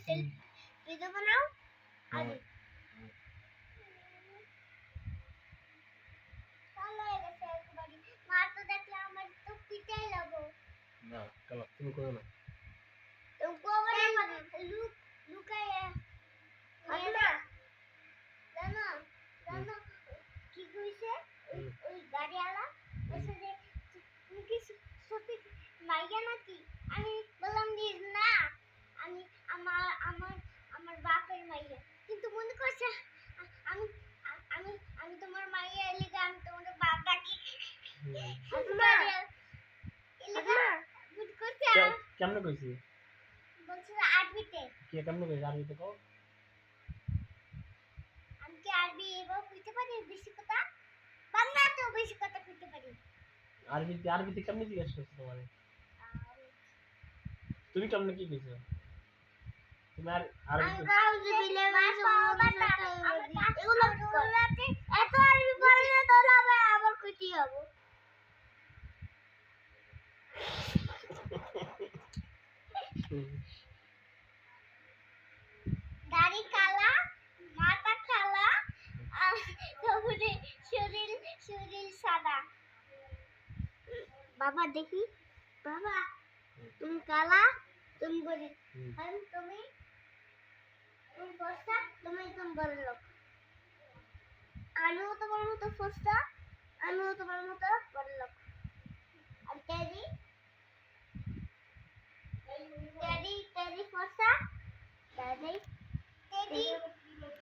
video বানাও আগে চলো গেছে একবারই মা তো দেখলে আমার তো পিটাই লাগো না কালা তুমি করো না তো গোবরে লুকায় না জানো জানো কি কইছে ওই গাড়িওয়ালা এসে যে তুমি কি সত্যি মাইয়া নাকি আমি বললাম যে না আমি আমার আমার আমার বাপের মাইয়া কিন্তু মনে করছে আমি আমি আমি তোমার মাইয়া এলিগা আমি তোমার বাপ ডাকি বুঝ করছে কেমনে কইছি বলছে আরবিতে কে কেমনে কইছি আরবিতে কও আমি কি আরবি এবার কইতে পারি বেশি কথা বাংলাতেও বেশি কথা কইতে পারি আরবিতে কেমনে জিজ্ঞেস করছো তোমারে তুমি কেমনে কি কইছো তুমি আরবিতে আউযু বিল্লাহি এগুলো এত আরবি পড়লে তো হবে আবার কইতে হবে দাড়ি কালা মাথা কালা আর তারপরে শরীর সাদা বাবা দেখি বাবা তুমি কালা তুমি বলি তুমি ফর্সা তুমি বড় লোক আমিও তোমার মতো ফর্সা আমিও তোমার মতো বড় লোক আর টেডি ফর্সা টেডি